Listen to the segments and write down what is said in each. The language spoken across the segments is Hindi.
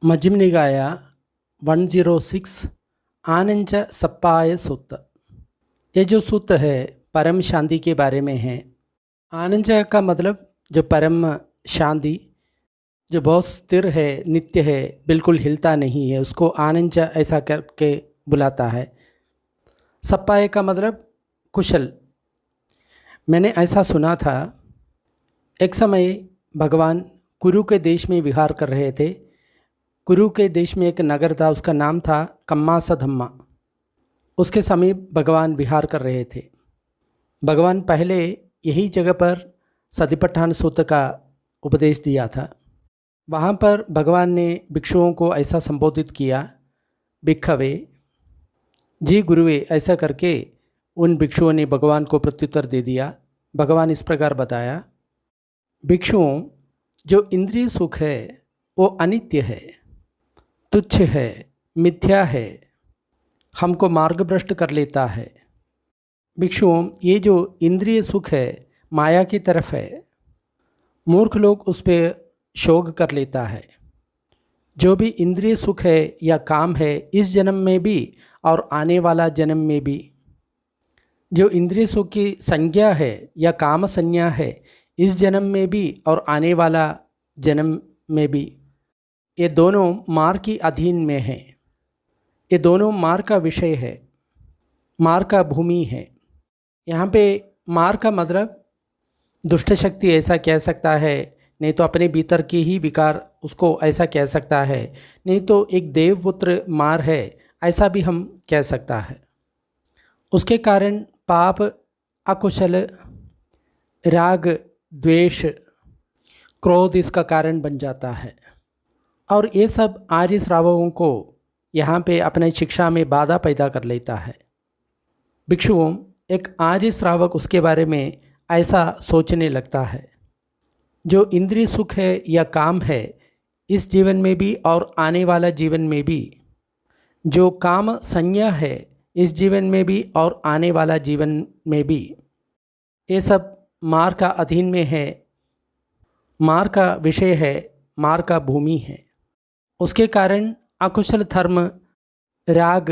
मज्जिम निकाया 106 आनंच सप्पाय सूत्र। ये जो सूत्र है परम शांति के बारे में है। आनंच का मतलब जो परम शांति, जो बहुत स्थिर है, नित्य है, बिल्कुल हिलता नहीं है, उसको आनंच ऐसा करके बुलाता है। सप्पाय का मतलब कुशल। मैंने ऐसा सुना था, एक समय भगवान कुरु के देश में विहार कर रहे थे। कुरु के देश में एक नगर था, उसका नाम था कम्मासा धम्मा। उसके समीप भगवान विहार कर रहे थे। भगवान पहले यही जगह पर सतिपट्ठान सूत्र का उपदेश दिया था। वहाँ पर भगवान ने भिक्षुओं को ऐसा संबोधित किया, भिक्खवे जी गुरुवे, ऐसा करके उन भिक्षुओं ने भगवान को प्रत्युत्तर दे दिया। भगवान इस प्रकार बताया, भिक्षुओं, जो इंद्रिय सुख है वो अनित्य है, तुच्छ है, मिथ्या है, हमको मार्गभ्रष्ट कर लेता है। भिक्षुओं, ये जो इंद्रिय सुख है माया की तरफ है, मूर्ख लोग उस पर शोक कर लेता है। जो भी इंद्रिय सुख है या काम है, इस जन्म में भी और आने वाला जन्म में भी, जो इंद्रिय सुख की संज्ञा है या काम संज्ञा है, इस जन्म में भी और आने वाला जन्म में भी, ये दोनों मार की अधीन में हैं। ये दोनों मार का विषय है, मार का भूमि है। यहाँ पे मार का मतलब दुष्ट शक्ति ऐसा कह सकता है, नहीं तो अपने भीतर की ही विकार उसको ऐसा कह सकता है, नहीं तो एक देवपुत्र मार है ऐसा भी हम कह सकता है। उसके कारण पाप, अकुशल, राग, द्वेष, क्रोध इसका कारण बन जाता है। और ये सब आर्य श्रावकों को यहाँ पे अपने शिक्षा में बाधा पैदा कर लेता है। भिक्षुओं, एक आर्य श्रावक उसके बारे में ऐसा सोचने लगता है, जो इंद्रिय सुख है या काम है, इस जीवन में भी और आने वाला जीवन में भी, जो काम संज्ञा है, इस जीवन में भी और आने वाला जीवन में भी, ये सब मार का अधीन में है, मार का विषय है, मार का भूमि है। उसके कारण अकुशल धर्म, राग,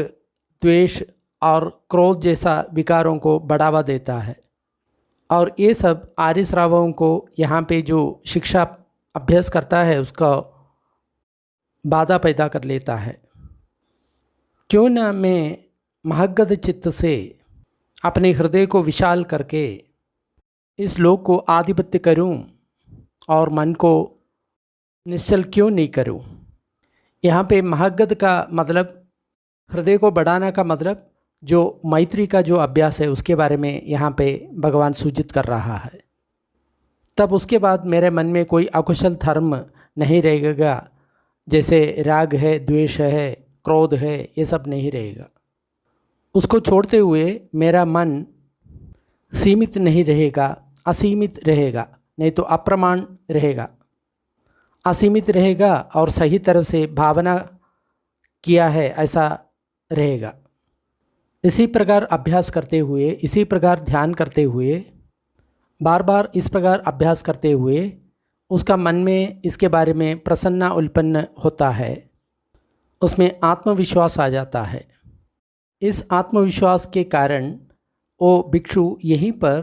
द्वेष और क्रोध जैसा विकारों को बढ़ावा देता है। और ये सब आर्य श्रावकों को यहाँ पे जो शिक्षा अभ्यास करता है उसका बाधा पैदा कर लेता है। क्यों न मैं महगध चित्त से अपने हृदय को विशाल करके इस लोक को आधिपत्य करूं और मन को निश्चल क्यों नहीं करूं। यहाँ पे महगध का मतलब हृदय को बढ़ाना का मतलब जो मैत्री का जो अभ्यास है उसके बारे में यहाँ पे भगवान सूचित कर रहा है। तब उसके बाद मेरे मन में कोई अकुशल धर्म नहीं रहेगा, जैसे राग है, द्वेष है, क्रोध है, ये सब नहीं रहेगा। उसको छोड़ते हुए मेरा मन सीमित नहीं रहेगा, असीमित रहेगा, नहीं तो अप्रमाण रहेगा, असीमित रहेगा और सही तरह से भावना किया है ऐसा रहेगा। इसी प्रकार अभ्यास करते हुए, इसी प्रकार ध्यान करते हुए, बार बार इस प्रकार अभ्यास करते हुए उसका मन में इसके बारे में प्रसन्नता उत्पन्न होता है, उसमें आत्मविश्वास आ जाता है। इस आत्मविश्वास के कारण वो भिक्षु यहीं पर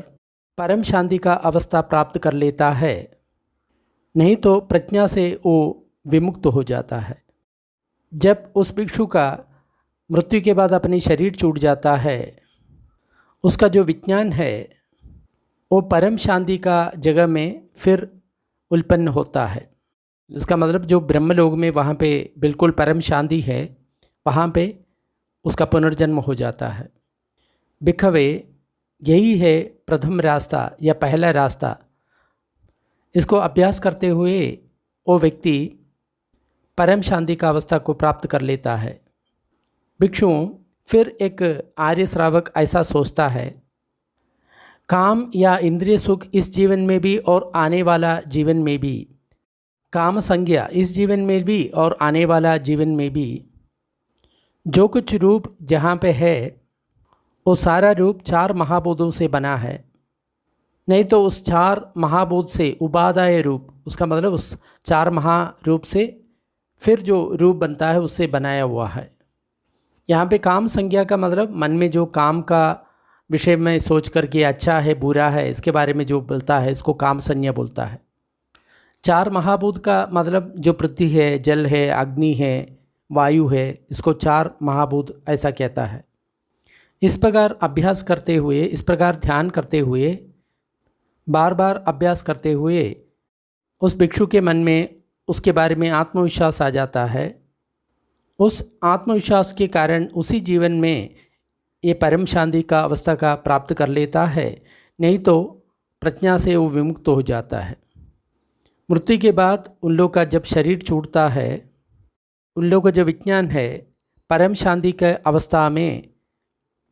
परम शांति का अवस्था प्राप्त कर लेता है, नहीं तो प्रज्ञा से वो विमुक्त हो जाता है। जब उस भिक्षु का मृत्यु के बाद अपनी शरीर छूट जाता है, उसका जो विज्ञान है वो परम शांति का जगह में फिर उत्पन्न होता है। इसका मतलब जो ब्रह्मलोक में वहाँ पे बिल्कुल परम शांति है, वहाँ पे उसका पुनर्जन्म हो जाता है। भिक्खवे, यही है प्रथम रास्ता या पहला रास्ता। इसको अभ्यास करते हुए वो व्यक्ति परम शांति का अवस्था को प्राप्त कर लेता है। भिक्षुओं, फिर एक आर्य श्रावक ऐसा सोचता है, काम या इंद्रिय सुख इस जीवन में भी और आने वाला जीवन में भी, काम संज्ञा इस जीवन में भी और आने वाला जीवन में भी, जो कुछ रूप जहाँ पे है वो सारा रूप 4 महाभूतों से बना है, नहीं तो उस 4 महाभूत से उपादाय रूप, उसका मतलब उस 4 महारूप से फिर जो रूप बनता है उससे बनाया हुआ है। यहाँ पे काम संज्ञा का मतलब मन में जो काम का विषय में सोच करके अच्छा है बुरा है इसके बारे में जो बोलता है इसको काम संज्ञा बोलता है। चार महाभूत का मतलब जो पृथ्वी है, जल है, अग्नि है, वायु है, इसको चार महाभूत ऐसा कहता है। इस प्रकार अभ्यास करते हुए, इस प्रकार ध्यान करते हुए, बार बार अभ्यास करते हुए उस भिक्षु के मन में उसके बारे में आत्मविश्वास आ जाता है। उस आत्मविश्वास के कारण उसी जीवन में ये परम शांति का अवस्था का प्राप्त कर लेता है, नहीं तो प्रज्ञा से वो विमुक्त हो जाता है। मृत्यु के बाद उन लोग का जब शरीर छूटता है, उन लोगों का जो विज्ञान है परम शांति के अवस्था में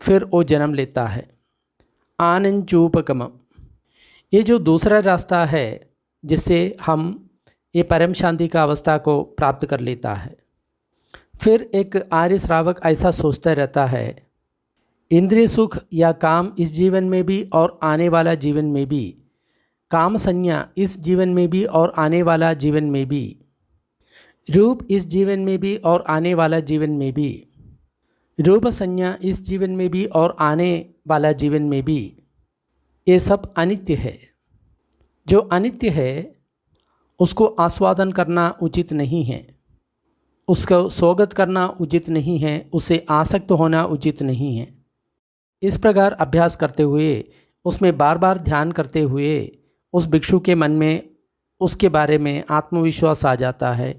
फिर वो जन्म लेता है। आनंदचूपकम, ये जो दूसरा रास्ता है जिससे हम ये परम शांति का अवस्था को प्राप्त कर लेता है। फिर एक आर्य श्रावक ऐसा सोचता रहता है, इंद्रिय सुख या काम इस जीवन में भी और आने वाला जीवन में भी, काम संज्ञा इस जीवन में भी और आने वाला जीवन में भी, रूप इस जीवन में भी और आने वाला जीवन में भी, रूप संज्ञा इस जीवन में भी और आने वाला जीवन में भी, ये सब अनित्य है। जो अनित्य है उसको आस्वादन करना उचित नहीं है, उसको स्वागत करना उचित नहीं है, उससे आसक्त होना उचित नहीं है। इस प्रकार अभ्यास करते हुए, उसमें बार बार ध्यान करते हुए उस भिक्षु के मन में उसके बारे में आत्मविश्वास आ जाता है।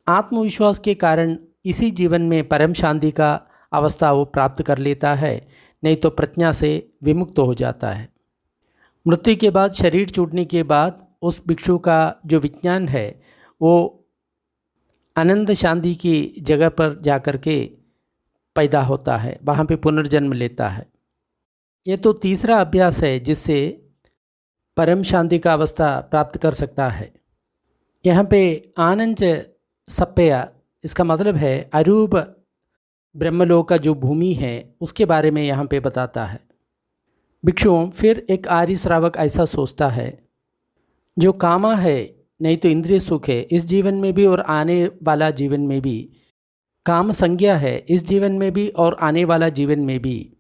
आत्मविश्वास के कारण इसी जीवन में परम शांति का अवस्था वो प्राप्त कर लेता है, नहीं तो प्रज्ञा से विमुक्त हो जाता है। मृत्यु के बाद, शरीर छूटने के बाद उस भिक्षु का जो विज्ञान है वो आनंद शांति की जगह पर जाकर के पैदा होता है, वहाँ पे पुनर्जन्म लेता है। ये तो तीसरा अभ्यास है जिससे परम शांति का अवस्था प्राप्त कर सकता है। यहाँ पे आनंद सप्पया, इसका मतलब है अरूप ब्रह्मलोक का जो भूमि है उसके बारे में यहाँ पे बताता है। भिक्षुओं, फिर एक आर्य श्रावक ऐसा सोचता है, जो कामा है नहीं तो इंद्रिय सुख है इस जीवन में भी और आने वाला जीवन में भी, काम संज्ञा है इस जीवन में भी और आने वाला जीवन में भी,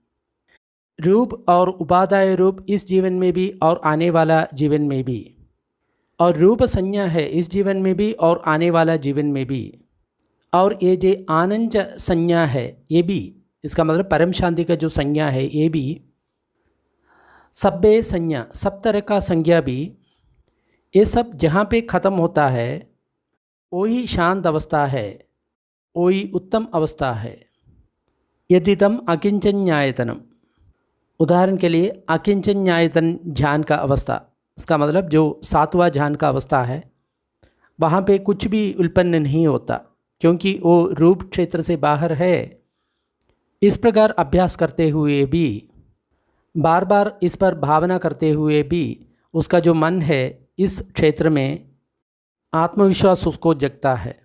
रूप और उपादाय रूप इस जीवन में भी और आने वाला जीवन में भी, और रूप संज्ञा है इस जीवन में भी और आने वाला जीवन में भी, और ये जो आनंद संज्ञा है ये भी, इसका मतलब परम शांति का जो संज्ञा है ये भी, सब्बे संज्ञा, सब तरह का संज्ञा भी, ये सब जहाँ पे ख़त्म होता है वही शांत अवस्था है, वही उत्तम अवस्था है। यदिदम अकिंचन्यायतनम, उदाहरण के लिए अकिंचन्यायतन ध्यान का अवस्था, इसका मतलब जो सातवां ध्यान का अवस्था है वहाँ पे कुछ भी उत्पन्न नहीं होता क्योंकि वो रूप क्षेत्र से बाहर है। इस प्रकार अभ्यास करते हुए भी, बार बार इस पर भावना करते हुए भी उसका जो मन है इस क्षेत्र में आत्मविश्वास उसको जगता है।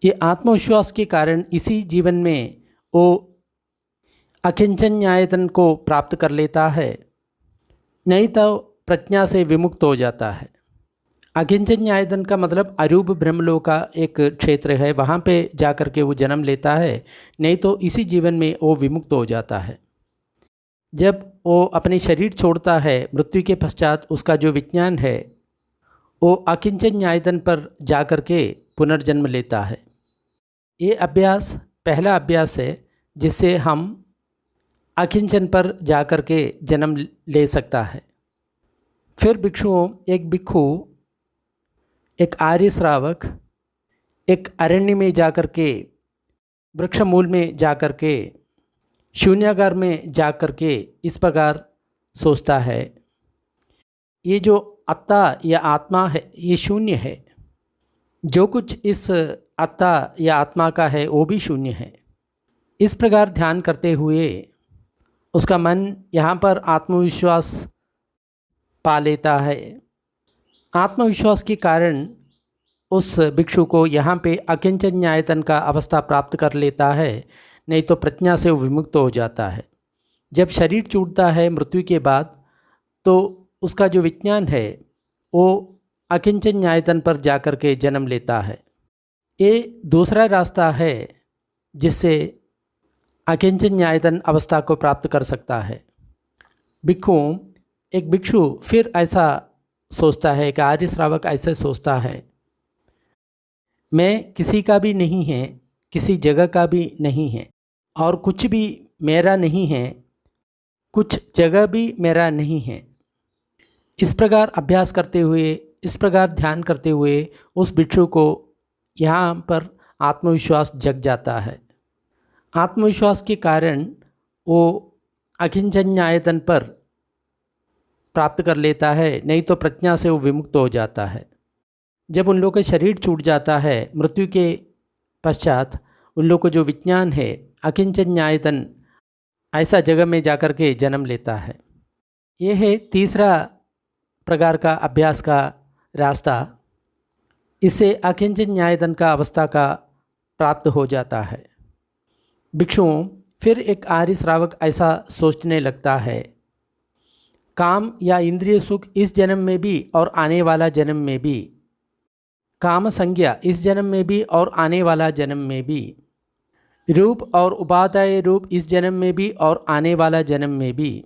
ये आत्मविश्वास के कारण इसी जीवन में वो अकिंचन्यायतन को प्राप्त कर लेता है, नहीं तो प्रज्ञा से विमुक्त हो जाता है। अकिंचन्यायतन का मतलब अरूप ब्रह्मलोक का एक क्षेत्र है, वहाँ पे जाकर के वो जन्म लेता है, नहीं तो इसी जीवन में वो विमुक्त हो जाता है। जब वो अपने शरीर छोड़ता है मृत्यु के पश्चात, उसका जो विज्ञान है वो अकिंचन्यायतन पर जाकर के पुनर्जन्म लेता है। ये अभ्यास पहला अभ्यास है जिससे हम अकिंचन पर जाकर के जन्म ले सकता है। फिर भिक्षुओं, एक भिक्षु, एक आर्य श्रावक एक अरण्य में जाकर के, वृक्ष मूल में जाकर के, शून्यागार में जाकर के इस प्रकार सोचता है, ये जो अत्ता या आत्मा है ये शून्य है, जो कुछ इस अत्ता या आत्मा का है वो भी शून्य है। इस प्रकार ध्यान करते हुए उसका मन यहाँ पर आत्मविश्वास पा लेता है। आत्मविश्वास के कारण उस भिक्षु को यहाँ पे अकिंचन्यायतन का अवस्था प्राप्त कर लेता है, नहीं तो प्रज्ञा से वो विमुक्त हो जाता है। जब शरीर छूटता है मृत्यु के बाद, तो उसका जो विज्ञान है वो अकिंचन्यायतन पर जाकर के जन्म लेता है। ये दूसरा रास्ता है जिससे अकिंचन न्यायतन अवस्था को प्राप्त कर सकता है। भिक्षु, एक भिक्षु फिर ऐसा सोचता है कि आर्य श्रावक ऐसे सोचता है, मैं किसी का भी नहीं है, किसी जगह का भी नहीं है और कुछ भी मेरा नहीं है, कुछ जगह भी मेरा नहीं है। इस प्रकार अभ्यास करते हुए, इस प्रकार ध्यान करते हुए उस भिक्षु को यहाँ पर आत्मविश्वास जग जाता है। आत्मविश्वास के कारण वो अकिंचन न्यायतन पर प्राप्त कर लेता है, नहीं तो प्रज्ञा से वो विमुक्त हो जाता है। जब उन लोगों का शरीर छूट जाता है, मृत्यु के पश्चात उन लोगों को जो विज्ञान है अकिंचन न्यायतन ऐसा जगह में जाकर के जन्म लेता है। ये है तीसरा प्रकार का अभ्यास का रास्ता। इससे अकिंचन न्यायतन का अवस्था का प्राप्त हो जाता है। भिक्षुओं, फिर एक आर्य श्रावक ऐसा सोचने लगता है, काम या इंद्रिय सुख इस जन्म में भी और आने वाला जन्म में भी, काम संज्ञा इस जन्म में भी और आने वाला जन्म में भी, रूप और उपादाय रूप इस जन्म में भी और आने वाला जन्म में भी,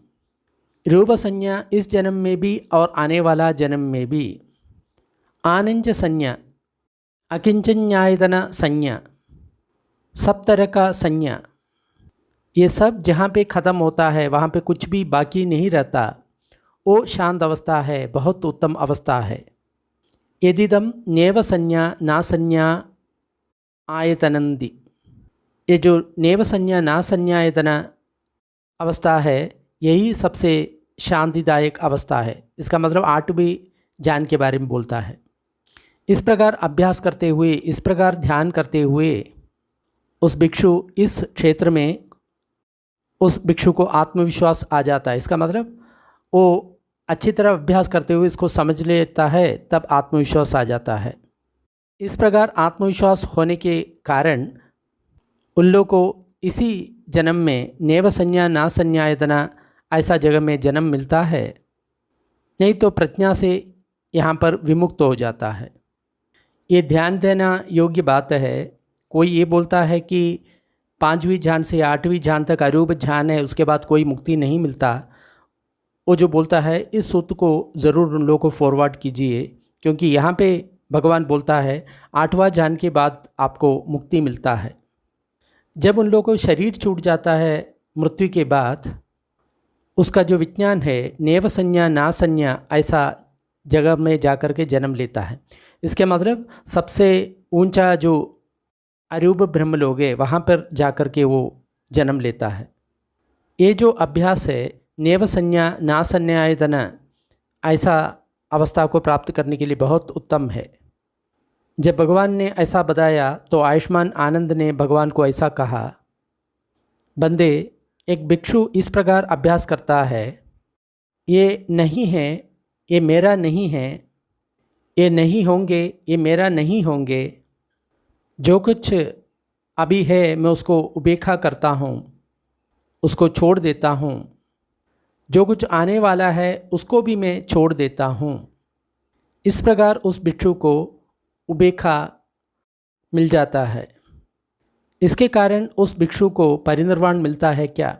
रूप संज्ञा इस जन्म में भी और आने वाला जन्म में भी, आनंच संज्ञा, अकिंचन न्यायतन संज्ञा, सब तरह का संज्ञा, ये सब जहाँ पे ख़त्म होता है वहाँ पे कुछ भी बाकी नहीं रहता, वो शांत अवस्था है, बहुत उत्तम अवस्था है। यदिदम नेव संज्ञा ना संज्ञा आयतनंदी, ये जो नेव संज्ञा ना संज्ञायतन अवस्था है यही सबसे शांतिदायक अवस्था है। इसका मतलब आठवीं ज्ञान के बारे में बोलता है। इस प्रकार अभ्यास करते हुए, इस प्रकार ध्यान करते हुए उस भिक्षु इस क्षेत्र में, उस भिक्षु को आत्मविश्वास आ जाता है। इसका मतलब वो अच्छी तरह अभ्यास करते हुए इसको समझ लेता है, तब आत्मविश्वास आ जाता है। इस प्रकार आत्मविश्वास होने के कारण उन लोगों को इसी जन्म में नेव संज्ञा ना संज्ञायतना ऐसा जगह में जन्म मिलता है, नहीं तो प्रज्ञा से यहाँ पर विमुक्त हो जाता है। ये ध्यान देना योग्य बात है। कोई ये बोलता है कि 5वीं ध्यान से 8वीं ध्यान तक अरूप ध्यान है, उसके बाद कोई मुक्ति नहीं मिलता। वो जो बोलता है इस सूत्र को ज़रूर उन लोगों को फॉरवर्ड कीजिए, क्योंकि यहाँ पे भगवान बोलता है 8वां ध्यान के बाद आपको मुक्ति मिलता है। जब उन लोगों को शरीर छूट जाता है मृत्यु के बाद, उसका जो विज्ञान है नेव संज्ञा ना संज्ञा ऐसा जगह में जाकर के जन्म लेता है। इसके मतलब सबसे ऊंचा जो अरूप ब्रह्मलोक है वहाँ पर जाकर के वो जन्म लेता है। ये जो अभ्यास है नेव संज्ञा ना संज्ञायतन ऐसा अवस्था को प्राप्त करने के लिए बहुत उत्तम है। जब भगवान ने ऐसा बताया तो आयुष्मान आनंद ने भगवान को ऐसा कहा, बंदे, एक भिक्षु इस प्रकार अभ्यास करता है, ये नहीं है, ये मेरा नहीं है, ये नहीं होंगे, ये मेरा नहीं होंगे, जो कुछ अभी है मैं उसको उपेक्षा करता हूँ, उसको छोड़ देता हूँ, जो कुछ आने वाला है उसको भी मैं छोड़ देता हूँ। इस प्रकार उस भिक्षु को उपेक्षा मिल जाता है। इसके कारण उस भिक्षु को परिनिर्वाण मिलता है क्या?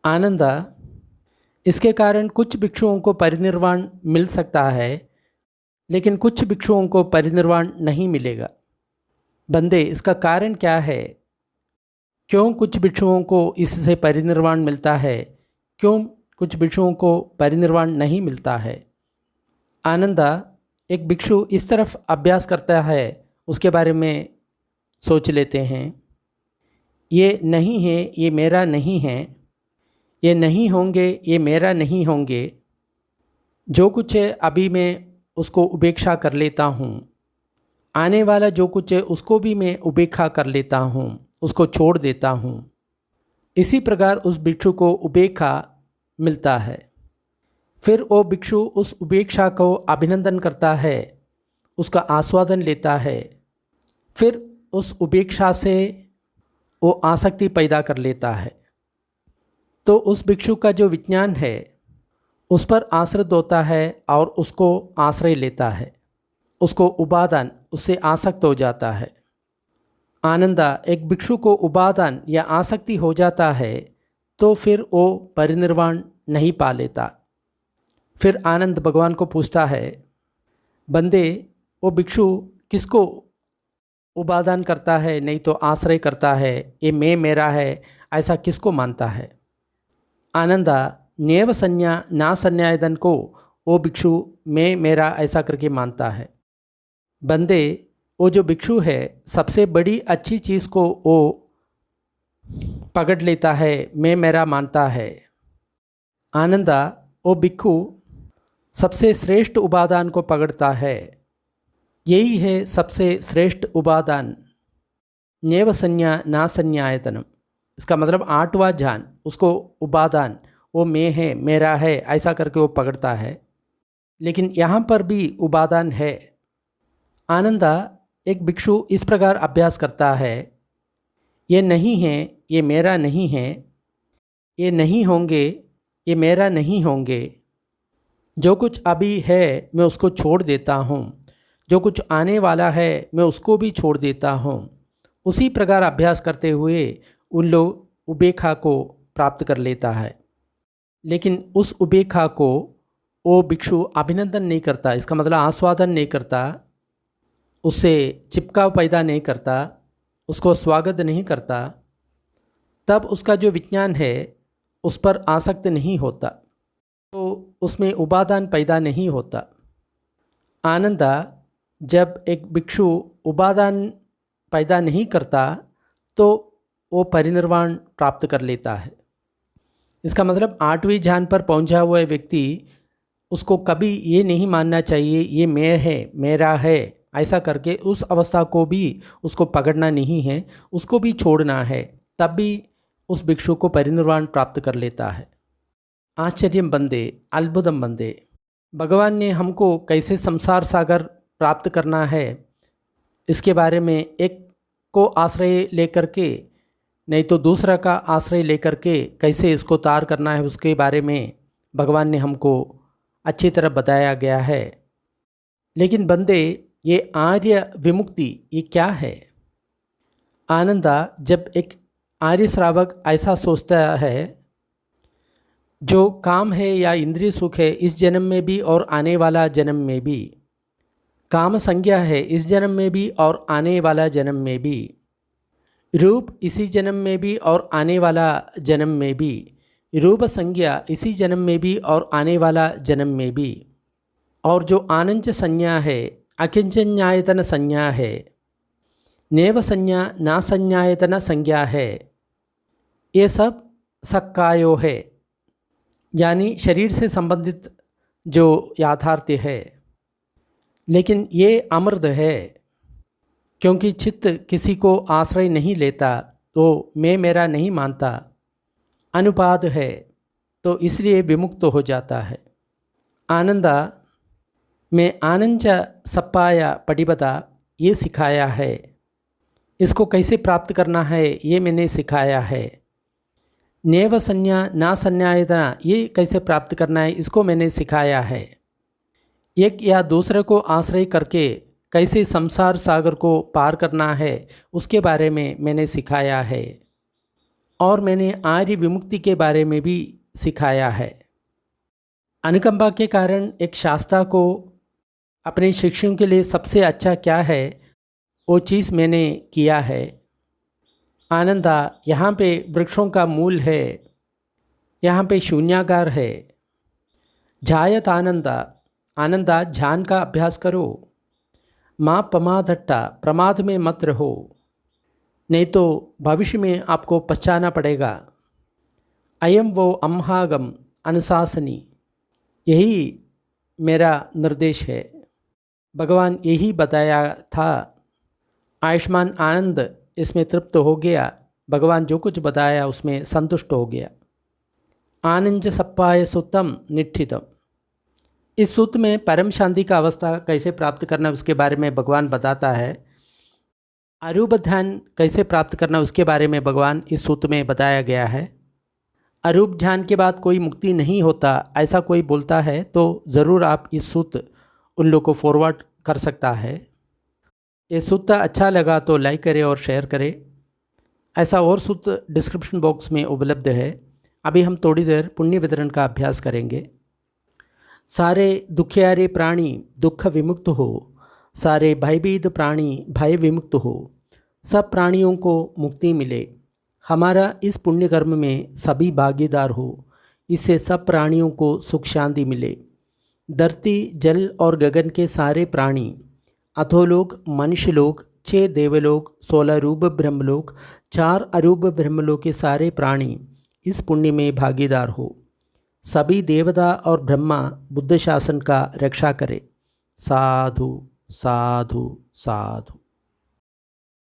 आनंद, इसके कारण कुछ भिक्षुओं को परिनिर्वाण मिल सकता है, लेकिन कुछ भिक्षुओं को परिनिर्वाण नहीं मिलेगा। बंदे, इसका कारण क्या है? क्यों कुछ भिक्षुओं को इससे परिनिर्वाण मिलता है, क्यों कुछ भिक्षुओं को परिनिर्वाण नहीं मिलता है? आनंद, एक भिक्षु इस तरफ अभ्यास करता है, उसके बारे में सोच लेते हैं, ये नहीं है, ये मेरा नहीं है, ये नहीं होंगे, ये मेरा नहीं होंगे, जो कुछ है अभी मैं उसको उपेक्षा कर लेता हूँ, आने वाला जो कुछ है उसको भी मैं उपेक्षा कर लेता हूँ, उसको छोड़ देता हूँ। इसी प्रकार उस भिक्षु को उपेक्षा मिलता है। फिर वो भिक्षु उस उपेक्षा को अभिनंदन करता है, उसका आस्वादन लेता है, फिर उस उपेक्षा से वो आसक्ति पैदा कर लेता है। तो उस भिक्षु का जो विज्ञान है उस पर आश्रित होता है और उसको आश्रय लेता है। उसको उपादान उससे आसक्त हो जाता है। आनंदा एक भिक्षु को उपादान या आसक्ति हो जाता है तो फिर वो परिनिर्वाण नहीं पा लेता। फिर आनंद भगवान को पूछता है, बंदे वो भिक्षु किसको उपादान करता है, नहीं तो आश्रय करता है, ये मैं मेरा है, ऐसा किसको मानता है? आनंदा नेव संज्ञा ना संज्ञायतन को वो भिक्षु मैं मेरा ऐसा करके मानता है। बंदे वो जो भिक्षु है सबसे बड़ी अच्छी चीज़ को वो पकड़ लेता है, मैं मेरा मानता है। आनंदा वो भिक्षु सबसे श्रेष्ठ उपादान को पकड़ता है। यही है सबसे श्रेष्ठ उपादान, नेव संज्ञा ना संज्ञायतनम। इसका मतलब 8वां ध्यान, उसको उपादान वो मैं है, मेरा है, ऐसा करके वो पकड़ता है। लेकिन यहाँ पर भी उपादान है। आनंदा एक भिक्षु इस प्रकार अभ्यास करता है, ये नहीं है, ये मेरा नहीं है, ये नहीं होंगे, ये मेरा नहीं होंगे। जो कुछ अभी है मैं उसको छोड़ देता हूँ, जो कुछ आने वाला है मैं उसको भी छोड़ देता हूँ। उसी प्रकार अभ्यास करते हुए उन लोग उपेक्षा को प्राप्त कर लेता है। लेकिन उस उपेक्षा को वो भिक्षु अभिनंदन नहीं करता, इसका मतलब आस्वादन नहीं करता, उससे चिपकाव पैदा नहीं करता, उसको स्वागत नहीं करता। तब उसका जो विज्ञान है उस पर आसक्त नहीं होता, तो उसमें उपादान पैदा नहीं होता। आनंदा जब एक भिक्षु उपादान पैदा नहीं करता तो वो परिनिर्वाण प्राप्त कर लेता है। इसका मतलब 8वीं ध्यान पर पहुंचा हुआ व्यक्ति, उसको कभी ये नहीं मानना चाहिए ये मैं है, मेरा है, ऐसा करके उस अवस्था को भी उसको पकड़ना नहीं है, उसको भी छोड़ना है। तब भी उस भिक्षु को परिनिर्वाण प्राप्त कर लेता है। आश्चर्यम बंदे, अद्भुतम बंदे, भगवान ने हमको कैसे संसार सागर प्राप्त करना है इसके बारे में, एक को आश्रय लेकर के नहीं तो दूसरा का आश्रय लेकर के कैसे इसको तार करना है, उसके बारे में भगवान ने हमको अच्छी तरह बताया गया है। लेकिन बंदे ये आर्य विमुक्ति ये क्या है? आनंदा जब एक आर्य श्रावक ऐसा सोचता है, जो काम है या इंद्रिय सुख है इस जन्म में भी और आने वाला जन्म में भी, काम संज्ञा है इस जन्म में भी और आने वाला जन्म में भी, रूप इसी जन्म में भी और आने वाला जन्म में भी, रूप संज्ञा इसी जन्म में भी और आने वाला जन्म में भी, और जो आनंद संज्ञा है, अकिंचन्यायतन संज्ञा है, नेव संज्ञा ना संज्ञायतन संज्ञा है, ये सब सक्कायो है, यानी शरीर से संबंधित जो याथार्थ्य है। लेकिन ये अमृत है, क्योंकि चित्त किसी को आश्रय नहीं लेता तो मैं मेरा नहीं मानता, अनुपाद है, तो इसलिए विमुक्त हो जाता है। आनंदा में आनंद सप्पाया पटिपता ये सिखाया है, इसको कैसे प्राप्त करना है ये मैंने सिखाया है। नेव संज्ञा ना संज्ञायतना ये कैसे प्राप्त करना है इसको मैंने सिखाया है। एक या दूसरे को आश्रय करके कैसे संसार सागर को पार करना है उसके बारे में मैंने सिखाया है, और मैंने आर्य विमुक्ति के बारे में भी सिखाया है। अनुकंपा के कारण एक शास्त्रा को अपने शिष्यों के लिए सबसे अच्छा क्या है वो चीज़ मैंने किया है। आनंदा यहाँ पे वृक्षों का मूल है, यहाँ पे शून्यागार है। जायत आनंदा, आनंदा ध्यान का अभ्यास करो। माँ प्रमादट्टा, प्रमाद में मत रहो, नहीं तो भविष्य में आपको पछताना पड़ेगा। अयम वो अम्हागम अनुशासनी, यही मेरा निर्देश है। भगवान यही बताया था। आयुष्मान आनंद इसमें तृप्त हो गया, भगवान जो कुछ बताया उसमें संतुष्ट हो गया। आनंद सप्पाय सुतम निष्ठितम, इस सूत्र में परम शांति का अवस्था कैसे प्राप्त करना उसके बारे में भगवान बताता है। अरूप ध्यान कैसे प्राप्त करना उसके बारे में भगवान इस सूत्र में बताया गया है। अरूप ध्यान के बाद कोई मुक्ति नहीं होता ऐसा कोई बोलता है तो ज़रूर आप इस सूत्र उन लोग को फॉरवर्ड कर सकता है। ये सूत्र अच्छा लगा तो लाइक करें और शेयर करें। ऐसा और सूत्र डिस्क्रिप्शन बॉक्स में उपलब्ध है। अभी हम थोड़ी देर पुण्य वितरण का अभ्यास करेंगे। सारे दुखियारे प्राणी दुख विमुक्त हो, सारे भयभीत प्राणी भय विमुक्त हो, सब प्राणियों को मुक्ति मिले। हमारा इस पुण्य कर्म में सभी भागीदार हो, इससे सब प्राणियों को सुख शांति मिले। धरती जल और गगन के सारे प्राणी, अधोलोक मनुष्यलोक, 6 देवलोक, 16 रूप ब्रह्मलोक, 4 अरूप ब्रह्मलोक के सारे प्राणी इस पुण्य में भागीदार हो। सभी देवता और ब्रह्मा बुद्ध शासन का रक्षा करे। साधु साधु साधु।